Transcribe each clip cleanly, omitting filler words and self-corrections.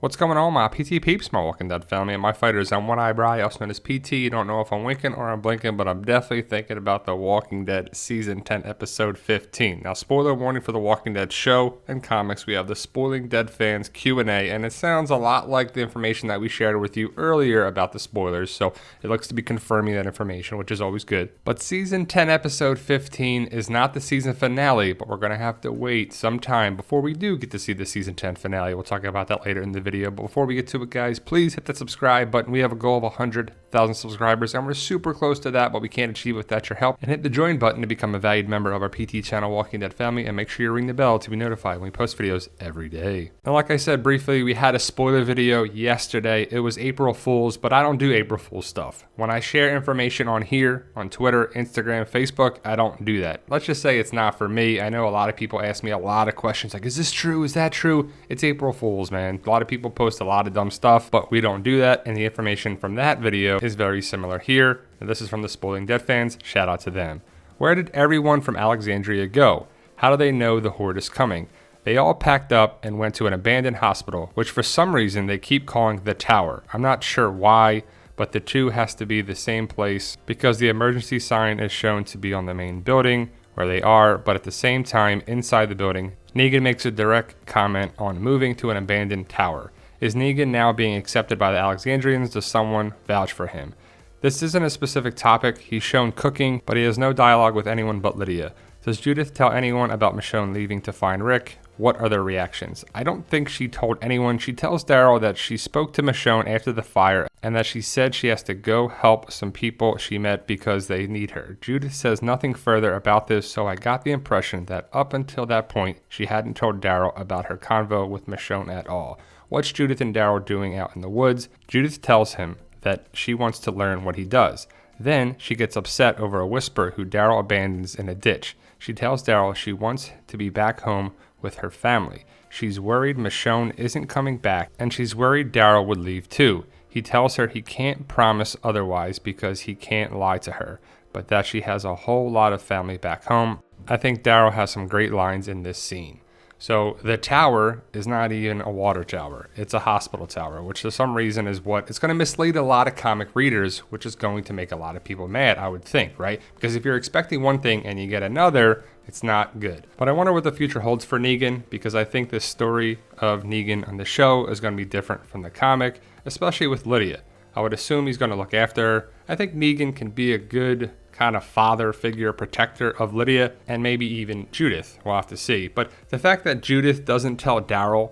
What's going on, my PT peeps, my Walking Dead family, and my fighters? I'm One Eyebrow, also known as PT. You don't know if I'm winking or I'm blinking, but I'm definitely thinking about The Walking Dead Season 10, Episode 15. Now, spoiler warning for The Walking Dead show and comics. We have the Spoiling Dead Fans Q&A, and it sounds a lot like the information that we shared with you earlier about the spoilers, so it looks to be confirming that information, which is always good. But Season 10, Episode 15 is not the season finale, but we're going to have to wait some time before we do get to see the Season 10 finale. We'll talk about that later in the video. But before we get to it, guys, please hit that subscribe button. We have a goal of 100,000 subscribers, and we're super close to that, but we can't achieve without your help. And hit the join button to become a valued member of our PT channel, Walking Dead family, and make sure you ring the bell to be notified when we post videos every day. Now, like I said briefly, we had a spoiler video yesterday. It was April Fool's, but I don't do April Fool's stuff. When I share information on here, on Twitter, Instagram, Facebook, I don't do that. Let's just say it's not for me. I know a lot of people ask me a lot of questions like, is this true? Is that true? It's April Fool's, man. A lot of people post a lot of dumb stuff, but we don't do that, and the information from that video is very similar here. And this is from the Spoiling Dead fans. Shout out to them. Where did everyone from Alexandria go? How do they know the horde is coming? They all packed up and went to an abandoned hospital, which for some reason they keep calling the tower. I'm not sure why, but the two has to be the same place because the emergency sign is shown to be on the main building where they are, but at the same time inside the building, Negan makes a direct comment on moving to an abandoned tower. Is Negan now being accepted by the Alexandrians? Does someone vouch for him? This isn't a specific topic. He's shown cooking, but he has no dialogue with anyone but Lydia. Does Judith tell anyone about Michonne leaving to find Rick? What are their reactions? I don't think she told anyone. She tells Daryl that she spoke to Michonne after the fire and that she said she has to go help some people she met because they need her. Judith says nothing further about this, so I got the impression that up until that point, she hadn't told Daryl about her convo with Michonne at all. What's Judith and Daryl doing out in the woods? Judith tells him that she wants to learn what he does. Then she gets upset over a whisper who Daryl abandons in a ditch. She tells Daryl she wants to be back home with her family. She's worried Michonne isn't coming back, and she's worried Daryl would leave too. He tells her he can't promise otherwise because he can't lie to her, but that she has a whole lot of family back home. I think Daryl has some great lines in this scene. So the tower is not even a water tower. It's a hospital tower, which for some reason is what it's going to mislead a lot of comic readers, which is going to make a lot of people mad, I would think, right? Because if you're expecting one thing and you get another, it's not good. But I wonder what the future holds for Negan, because I think the story of Negan on the show is going to be different from the comic, especially with Lydia. I would assume he's going to look after her. I think Negan can be a good kind of father figure, protector of Lydia, and maybe even Judith. We'll have to see. But the fact that Judith doesn't tell Daryl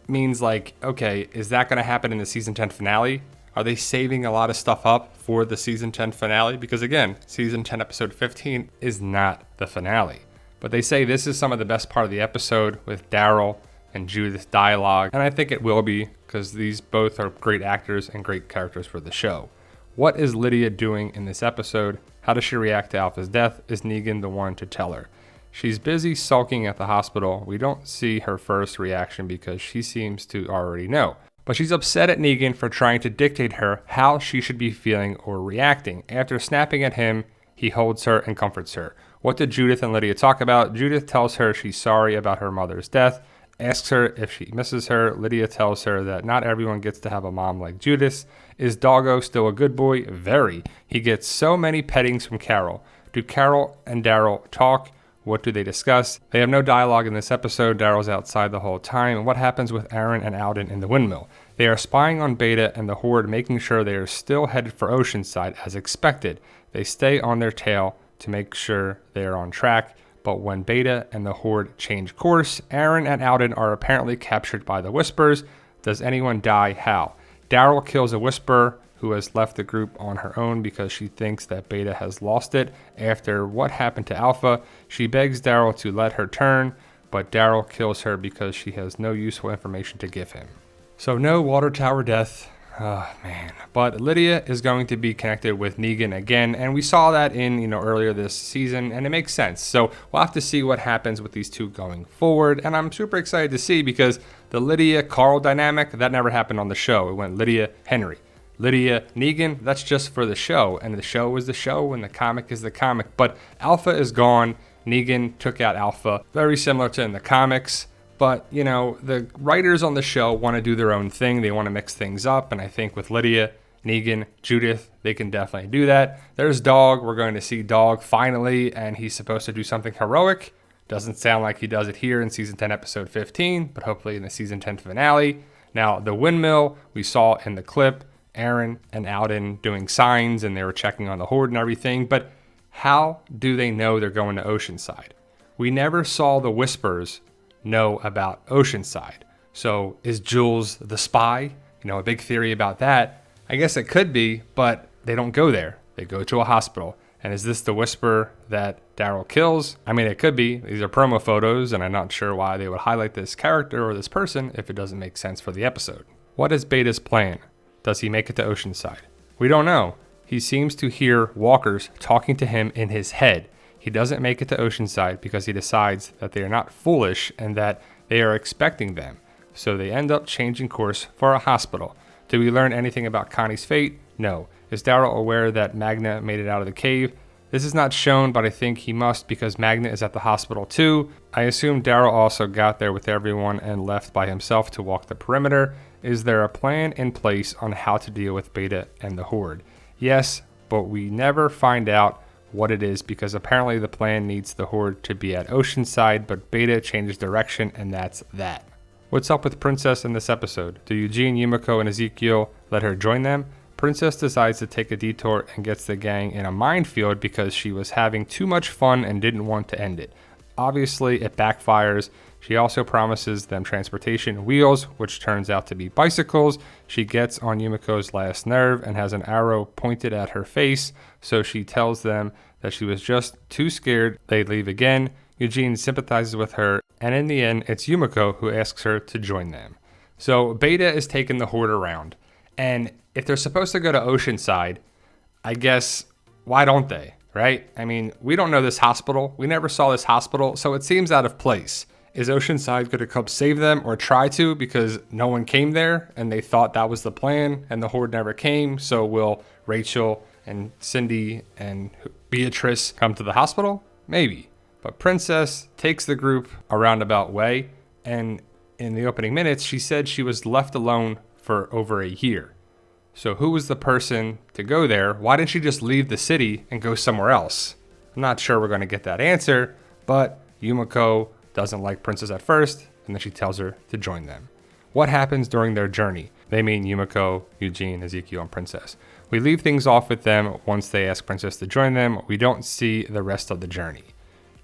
means like, okay, is that going to happen in the season 10 finale? Are they saving a lot of stuff up for the season 10 finale? Because again, season 10 episode 15 is not the finale. But they say this is some of the best part of the episode with Daryl and Judith dialogue, and I think it will be because these both are great actors and great characters for the show. What is Lydia doing in this episode? How does she react to Alpha's death? Is Negan the one to tell her? She's busy sulking at the hospital. We don't see her first reaction because she seems to already know. But she's upset at Negan for trying to dictate her how she should be feeling or reacting. After snapping at him, he holds her and comforts her. What did Judith and Lydia talk about? Judith tells her she's sorry about her mother's death, asks her if she misses her. Lydia tells her that not everyone gets to have a mom like Judith. Is Doggo still a good boy? Very. He gets so many pettings from Carol. Do Carol and Daryl talk? What do they discuss? They have no dialogue in this episode. Daryl's outside the whole time. And what happens with Aaron and Alden in the windmill? They are spying on Beta and the Horde, making sure they are still headed for Oceanside as expected. They stay on their tail to make sure they are on track. But when Beta and the Horde change course, Aaron and Alden are apparently captured by the Whispers. Does anyone die? How? Daryl kills a Whisperer who has left the group on her own because she thinks that Beta has lost it. After what happened to Alpha, she begs Daryl to let her turn, but Daryl kills her because she has no useful information to give him. So no water tower death. Oh, man. But Lydia is going to be connected with Negan again, and we saw that in, earlier this season, and it makes sense. So we'll have to see what happens with these two going forward, and I'm super excited to see because the Lydia-Carl dynamic, that never happened on the show. It went Lydia-Henry. Lydia Negan, that's just for the show, and the show is the show, and the comic is the comic. But Alpha is gone. Negan took out Alpha, very similar to in the comics. But, the writers on the show want to do their own thing. They want to mix things up. And I think with Lydia, Negan, Judith, they can definitely do that. There's Dog. We're going to see Dog finally, and he's supposed to do something heroic. Doesn't sound like he does it here in Season 10, Episode 15, but hopefully in the Season 10 finale. Now, the windmill, we saw in the clip, Aaron and Alden doing signs, and they were checking on the horde and everything. But how do they know they're going to Oceanside? We never saw the Whispers know about Oceanside. So is Jules the spy? A big theory about that. I guess it could be, but they don't go there. They go to a hospital. And is this the Whisper that Daryl kills? I mean, it could be. These are promo photos, and I'm not sure why they would highlight this character or this person if it doesn't make sense for the episode. What is Beta's plan? Does he make it to Oceanside? We don't know. He seems to hear walkers talking to him in his head. He doesn't make it to Oceanside because he decides that they are not foolish and that they are expecting them. So they end up changing course for a hospital. Do we learn anything about Connie's fate? No. Is Daryl aware that Magna made it out of the cave? This is not shown, but I think he must because Magna is at the hospital too. I assume Daryl also got there with everyone and left by himself to walk the perimeter. Is there a plan in place on how to deal with Beta and the Horde? Yes, but we never find out what it is because apparently the plan needs the Horde to be at Oceanside, but Beta changes direction and that's that. What's up with Princess in this episode? Do Eugene, Yumiko, and Ezekiel let her join them? Princess decides to take a detour and gets the gang in a minefield because she was having too much fun and didn't want to end it. Obviously, it backfires. She also promises them transportation wheels, which turns out to be bicycles. She gets on Yumiko's last nerve and has an arrow pointed at her face, so she tells them that she was just too scared. They leave again. Eugene sympathizes with her, and in the end, it's Yumiko who asks her to join them. So Beta is taking the Horde around, and if they're supposed to go to Oceanside, I guess, why don't they, right? I mean, we don't know this hospital. We never saw this hospital, so it seems out of place. Is Oceanside going to come save them or try to because no one came there and they thought that was the plan and the Horde never came? So will Rachel and Cindy and Beatrice come to the hospital? Maybe. But Princess takes the group a roundabout way, and in the opening minutes, she said she was left alone for over a year. So who was the person to go there? Why didn't she just leave the city and go somewhere else? I'm not sure we're going to get that answer, but Yumiko doesn't like Princess at first, and then she tells her to join them. What happens during their journey? They mean Yumiko, Eugene, Ezekiel, and Princess. We leave things off with them once they ask Princess to join them. We don't see the rest of the journey.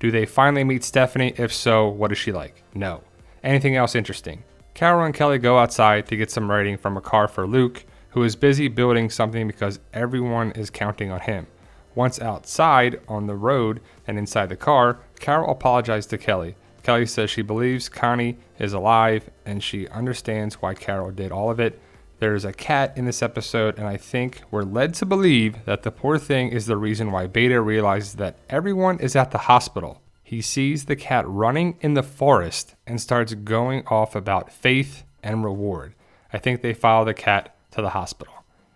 Do they finally meet Stephanie? If so, what is she like? No. Anything else interesting? Carol and Kelly go outside to get some writing from a car for Luke, who is busy building something because everyone is counting on him. Once outside on the road and inside the car, Carol apologized to Kelly. Kelly says she believes Connie is alive and she understands why Carol did all of it. There's a cat in this episode, and I think we're led to believe that the poor thing is the reason why Beta realizes that everyone is at the hospital. He sees the cat running in the forest and starts going off about faith and reward. I think they follow the cat to the hospital.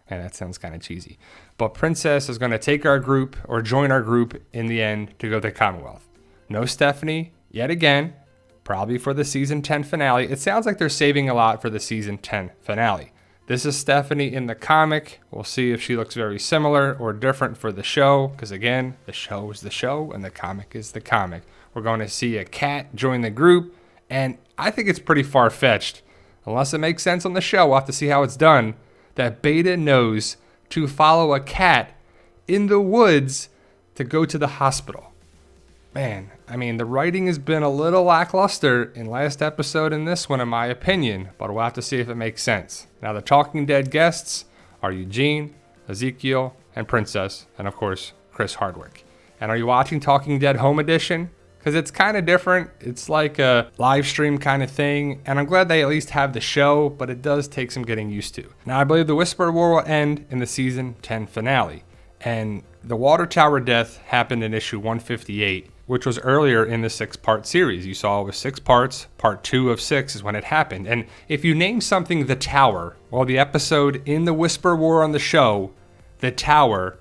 And that sounds kind of cheesy. But Princess is going to take our group or join our group in the end to go to the Commonwealth. No Stephanie yet again, probably for the season 10 finale. It sounds like they're saving a lot for the season 10 finale. This is Stephanie in the comic. We'll see if she looks very similar or different for the show, because again, the show is the show and the comic is the comic. We're going to see a cat join the group, and I think it's pretty far-fetched. Unless it makes sense on the show, we'll have to see how it's done, that Beta knows to follow a cat in the woods to go to the hospital. Man, I mean, the writing has been a little lackluster in last episode and this one, in my opinion, but we'll have to see if it makes sense. Now, the Talking Dead guests are Eugene, Ezekiel, and Princess, and of course, Chris Hardwick. And are you watching Talking Dead Home Edition? Because it's kind of different. It's like a live stream kind of thing, and I'm glad they at least have the show, but it does take some getting used to. Now, I believe the Whisper War will end in the season 10 finale, and the Water Tower death happened in issue 158, which was earlier in the 6-part series. You saw it was 6 parts. Part 2 of 6 is when it happened. And if you name something The Tower, well, the episode in the Whisper War on the show, The Tower,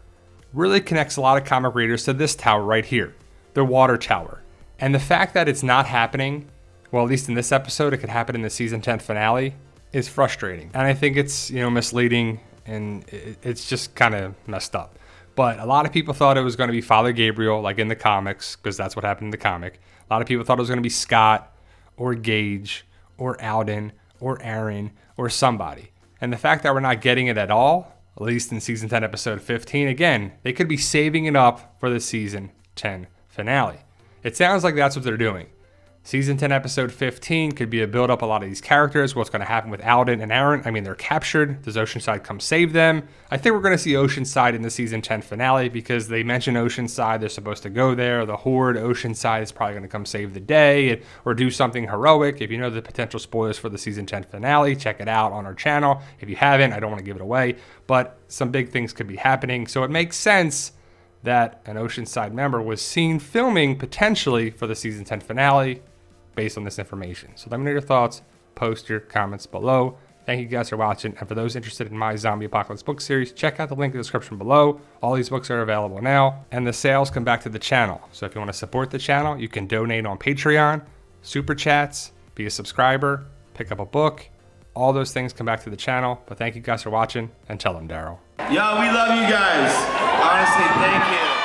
really connects a lot of comic readers to this tower right here, the Water Tower. And the fact that it's not happening well, at least in this episode, it could happen in the season 10 finale, is frustrating. And I think it's, misleading, and it's just kind of messed up. But a lot of people thought it was going to be Father Gabriel, like in the comics, because that's what happened in the comic. A lot of people thought it was going to be Scott or Gage or Alden or Aaron or somebody. And the fact that we're not getting it at all, at least in season 10, episode 15, again, they could be saving it up for the season 10 finale. It sounds like that's what they're doing. Season 10, episode 15 could be a build up a lot of these characters, what's going to happen with Alden and Aaron. I mean, they're captured. Does Oceanside come save them? I think we're going to see Oceanside in the season 10 finale because they mention Oceanside. They're supposed to go there. The Horde, Oceanside is probably going to come save the day or do something heroic. If you know the potential spoilers for the season 10 finale, check it out on our channel. If you haven't, I don't want to give it away, but some big things could be happening. So it makes sense that an Oceanside member was seen filming potentially for the season 10 finale based on this information. So let me know your thoughts, post your comments below. Thank you guys for watching, and for those interested in my Zombie Apocalypse book series, check out the link in the description below. All these books are available now, and the sales come back to the channel. So if you want to support the channel, you can donate on Patreon, Super Chats, be a subscriber, pick up a book. All those things come back to the channel. But thank you guys for watching, and tell them, Daryl. Yo, we love you guys. Honestly, thank you.